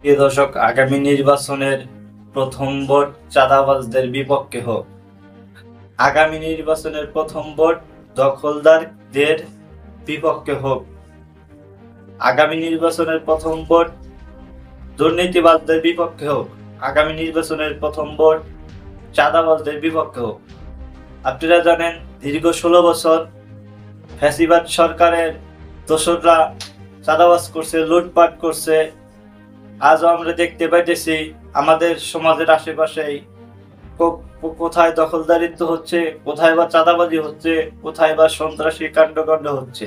প্রিয় দর্শক, আগামী নির্বাচনের প্রথম ভোট চাঁদাবাজদের বিপক্ষে হোক। আগামী নির্বাচনের প্রথম ভোট দখলদারদের বিপক্ষে হোক। আগামী নির্বাচনের প্রথম ভোট দুর্নীতিবাজদের বিপক্ষে হোক। আগামী নির্বাচনের প্রথম ভোট চাঁদাবাজদের বিপক্ষে হোক। আপনারা জানেন, দীর্ঘ 16 বছর ফ্যাসিবাদ সরকারের দোসররা চাঁদাবাজ করছে, লুটপাট করছে। আজও আমরা দেখতে পাইতেছি আমাদের সমাজের আশেপাশেই কোথায় দখলদারিত্ব হচ্ছে, কোথায় বা চাঁদাবাজি হচ্ছে, কোথায় বা সন্ত্রাসী কাণ্ডকাণ্ড হচ্ছে।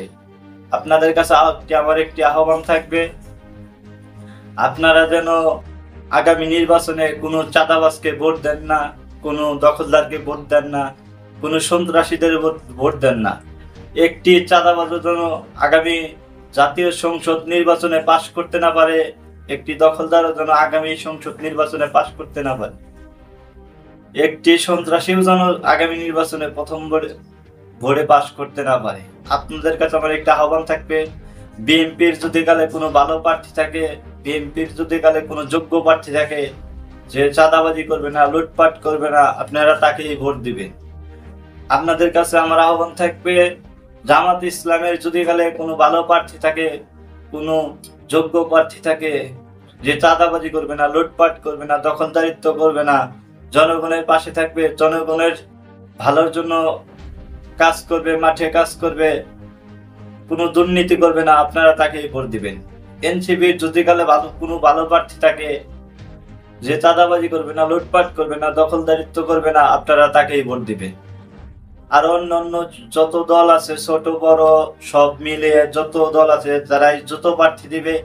আপনাদের কাছে আমার একটি আহ্বান থাকবে, আপনারা যেন আগামী নির্বাচনে কোনো চাঁদাবাজকে ভোট দেন না, কোনো দখলদারকে ভোট দেন না, কোনো সন্ত্রাসীদের ভোট দেন না। একটি চাঁদাবাজও যেন আগামী জাতীয় সংসদ নির্বাচনে পাশ করতে না পারে, একটি দখলদারও যেন আগামী সংসদ নির্বাচনে পাশ করতে না পারে, একটি সন্ত্রাসীও যেন আগামী নির্বাচনে প্রথম ভোটে পাশ করতে না পারে। আপনাদের কাছে আমার একটা আহ্বান থাকবে, বিএনপির যদি কালে কোনো ভালো প্রার্থী থাকে, বিএনপির যদি কালে কোনো যোগ্য প্রার্থী থাকে যে চাঁদাবাজি করবে না, লুটপাট করবে না, আপনারা তাকেই ভোট দিবেন। আপনাদের কাছে আমার আহ্বান থাকবে, জামাত ইসলামের যদি কালে কোনো ভালো প্রার্থী থাকে, কোনো যোগ্য প্রার্থী থাকে যে চাঁদাবাজি করবে না, লুটপাট করবে না, দখলদারিত্ব করবে না, জনগণের পাশে থাকবে, জনগণের ভালোর জন্য কাজ করবে, মাঠে কাজ করবে, কোনো দুর্নীতি করবে না, আপনারা তাকেই ভোট দিবেন। এনসিপির যদি কালে কোনো ভালো প্রার্থী থাকে যে চাঁদাবাজি করবে না, লুটপাট করবে না, দখলদারিত্ব করবে না, আপনারা তাকেই ভোট দিবেন। আর অন্যান্য যত দল আছে, ছোট বড় সব মিলিয়ে যত দল আছে, যারা যত প্রার্থী দিবে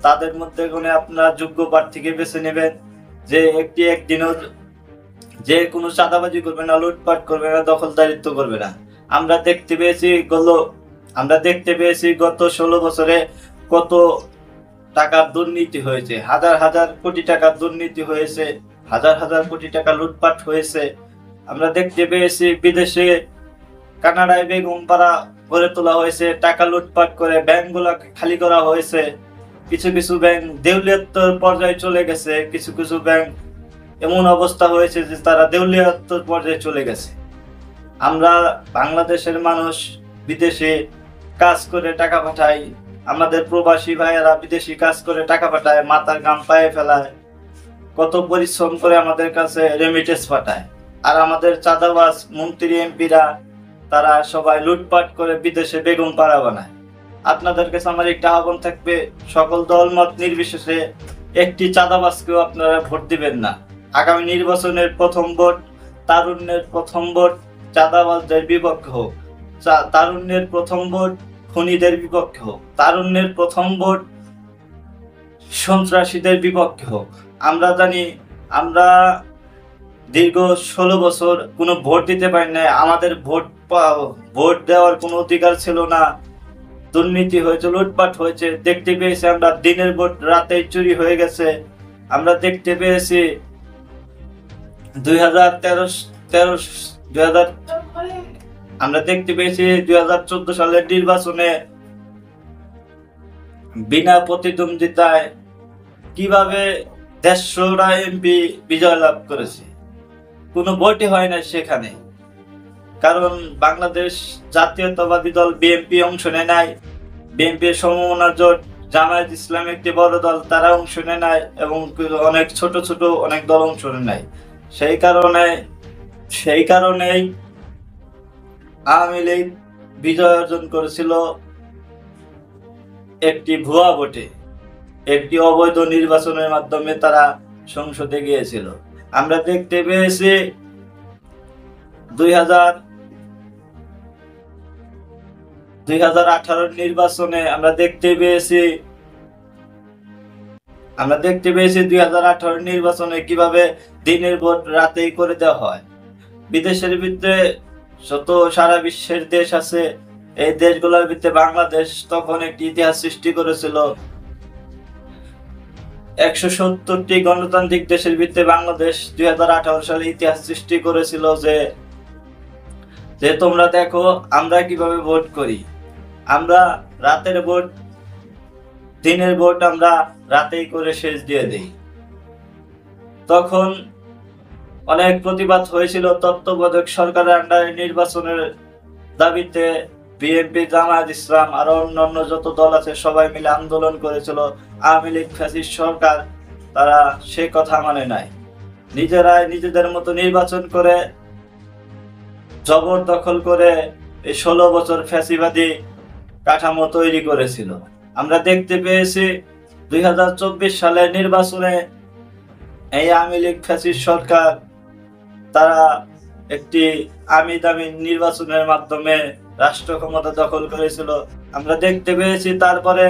তাদের মধ্যে আপনারা যোগ্য প্রার্থীকে বেছে নেবেন, যে একদিনও যে কোনো চাঁদাবাজি করবে না, লুটপাট করবে না, দখলদারিত্ব করবে না। আমরা দেখতে পেয়েছি গত 16 বছরে কত টাকার দুর্নীতি হয়েছে, হাজার হাজার কোটি টাকার দুর্নীতি হয়েছে, হাজার হাজার কোটি টাকা লুটপাট হয়েছে। আমরা দেখতে পেয়েছি বিদেশে কানাডায় বেগম পাড়া গড়ে তোলা হয়েছে, টাকা লুটপাট করে ব্যাংকগুলা খালি করা হয়েছে। কিছু কিছু ব্যাংক দেউলিয়াত্বর পর্যায়ে চলে গেছে, কিছু কিছু ব্যাংক এমন অবস্থা হয়েছে যে তারা দেউলিয়াত্বর পর্যায়ে চলে গেছে। আমরা বাংলাদেশের মানুষ বিদেশে কাজ করে টাকা পাঠাই, আমাদের প্রবাসী ভাইয়েরা বিদেশি কাজ করে টাকা পাঠায়, মাথার ঘাম পায়ে ফেলায়, কত পরিশ্রম করে আমাদের কাছে রেমিটেন্স পাঠায়। আর আমাদের চাঁদাবাজ মন্ত্রী এমপিরা তারা সবাই লুটপাট করে বিদেশে বেগম পাড়া বানায়। আপনাদের কাছে আমার একটা আহ্বান থাকবে, সকল দলমত নির্বিশেষে একটি চাঁদাবাজকেও আপনারা ভোট দিবেন না। আগামী নির্বাচনের প্রথম ভোট তারুণ্যের প্রথম ভোট চাঁদাবাজদের বিপক্ষে হোক, তারুণ্যের প্রথম ভোট খুনিদের বিপক্ষে হোক, তারুণ্যের প্রথম ভোট সন্ত্রাসীদের বিপক্ষে হোক। আমরা জানি, আমরা দীর্ঘ 16 বছর কোনো ভোট দিতে পারি না, আমাদের ভোট দেওয়ার কোনো অধিকার ছিল না, দুর্নীতি হয়েছে, লুটপাট হয়েছে। দেখতে পেয়েছি আমরা দিনের ভোট রাতে চুরি হয়ে গেছে। আমরা দেখতে পেয়েছি 2014 সালের নির্বাচনে বিনা প্রতিদ্বন্দ্বিতায় কিভাবে 150টা এমপি বিজয় লাভ করেছে, কোনো ভোটই হয় না সেখানে। কারণ বাংলাদেশ জাতীয়তাবাদী দল বিএনপি অংশ নেয় নাই, বিএনপির সমমনা জোট জামায়াত ইসলাম একটি বড় দল, তারা অংশ নেয় নাই, এবং অনেক ছোট ছোট অনেক দল অংশ নেয় নাই। সেই কারণেই আওয়ামী লীগ বিজয় অর্জন করেছিল একটি ভুয়া ভোটে, একটি অবৈধ নির্বাচনের মাধ্যমে তারা সংসদে গিয়েছিল। আমরা দেখতে পেয়েছি 2018 নির্বাচনে আমরা দেখতে পেয়েছি 2018 নির্বাচনে কিভাবে দিনের ভোট রাতেই করে দেওয়া হয়। বিদেশের ভিতরে যত সারা বিশ্বের দেশ আছে, এই দেশগুলোর ভিতরে বাংলাদেশ তখন একটি ইতিহাস সৃষ্টি করেছিল। 170টি গণতান্ত্রিক দেশের ভিতরে বাংলাদেশ 2018 সালে ইতিহাস সৃষ্টি করেছিল যে তোমরা দেখো আমরা কিভাবে ভোট করি। আমরা রাতের ভোট দিনের ভোট আমরা রাতেই করে শেষ দিয়ে দিই। তখন অনেক প্রতিবাদ হয়েছিল তত্ত্বাবধায়ক সরকারের আন্ডারে নির্বাচনের দাবিতে। বিএনপি, জামায়াত ইসলাম আরো অন্যান্য যত দল আছে সবাই মিলে আন্দোলন করেছিল। আওয়ামী লীগ ফ্যাসিস্ট সরকার তারা সে কথা মানে নাই, নিজেরাই নিজেদের মতো নির্বাচন করে জবরদখল করে এই 16 বছর ফ্যাসিবাদী কাঠামো তৈরি করেছিল। আমরা দেখতে পেয়েছি 2024 সালের নির্বাচনে এই আওয়ামী লীগ ফ্যাসিস্ট সরকার তারা একটি আমি দামি নির্বাচনের মাধ্যমে রাষ্ট্র ক্ষমতা দখল করেছিল। আমরা দেখতে পেয়েছি তারপরে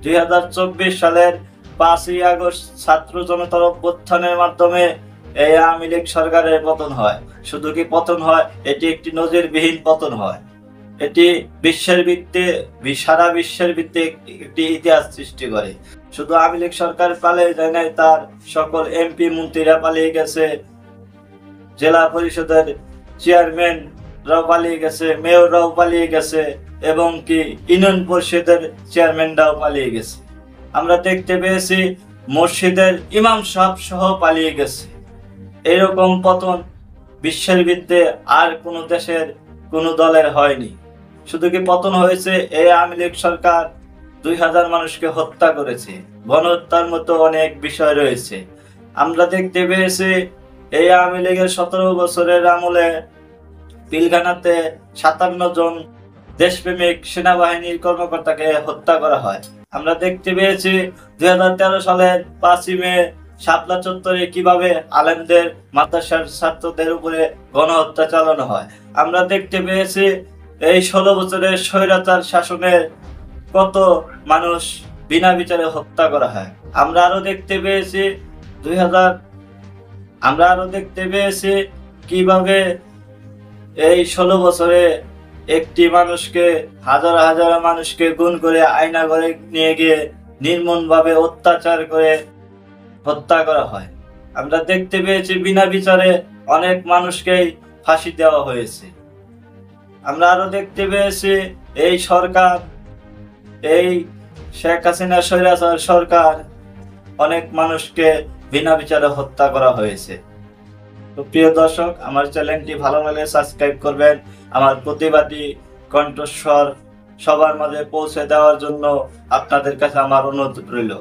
2024 সালের 5ই আগস্ট ছাত্র জনতার অভ্যুত্থানের মাধ্যমে এই আওয়ামী লীগ সরকারের পতন হয়। শুধু কি পতন হয়, এটি একটি নজিরবিহীন পতন হয়। এটি সারা বিশ্বের ভিত্তিতে একটি ইতিহাস সৃষ্টি করে। শুধু আওয়ামী লীগ সরকার পালিয়ে যায় নাই, তার সকল এমপি মন্ত্রীরা পালিয়ে গেছে, জেলা পরিষদের চেয়ারম্যানরাও পালিয়ে গেছে, মেয়ররাও পালিয়ে গেছে, এবং কি ইউনিয়ন পরিষদের চেয়ারম্যানরাও পালিয়ে গেছে। আমরা দেখতে পেয়েছি মসজিদের ইমাম সাহেব সহ পালিয়ে গেছে। এরকম পতন বিশ্বের ভিত্তিতে আর কোনো দেশের কোনো দলের হয়নি। শুধু কি পতন হয়েছে, এই আওয়ামী লীগ সরকার 2000 মানুষকে হত্যা করেছে। গণহত্যার মতো অনেক বিষয় রয়েছে। আমরা দেখতে পেয়েছি এই আওয়ামী লীগের 17 বছরের আমলে পিলখানাতে 57 জন দেশপ্রেমিক সেনাবাহিনীর কর্মকর্তাকে হত্যা করা হয়। আমরা দেখতে পেয়েছি 2013 সালের 5ই মে শাপলা চত্বরে কিভাবে আলেমদের, মাদ্রাসার ছাত্রদের উপরে গণহত্যা চালানো হয়। আমরা দেখতে পেয়েছি এই 16 বছরের স্বৈরাচার শাসনের কত মানুষ বিনা বিচারে হত্যা করা হয়। আমরা আরো দেখতে পেয়েছি কিভাবে এই 16 বছরে একটি মানুষকে হাজার হাজার মানুষকে গুণ করে আয়না ঘরে নিয়ে গিয়ে নির্মমভাবে অত্যাচার করে হত্যা করা হয়। আমরা দেখতে পেয়েছি বিনা বিচারে অনেক মানুষকেই ফাঁসি দেওয়া হয়েছে। আমরা আরো দেখতে পেয়েছি এই সরকার, এই শেখ হাসিনা স্বৈরাচার সরকার অনেক মানুষকে বিনা বিচারে হত্যা করা হয়েছে। তো প্রিয় দর্শক, আমার চ্যানেলটি ভালো লাগলে সাবস্ক্রাইব করবেন। আমার প্রতিবাদী কণ্ঠস্বর সবার মাঝে পৌঁছে দেওয়ার জন্য আপনাদের কাছে আমার অনুরোধ রইল।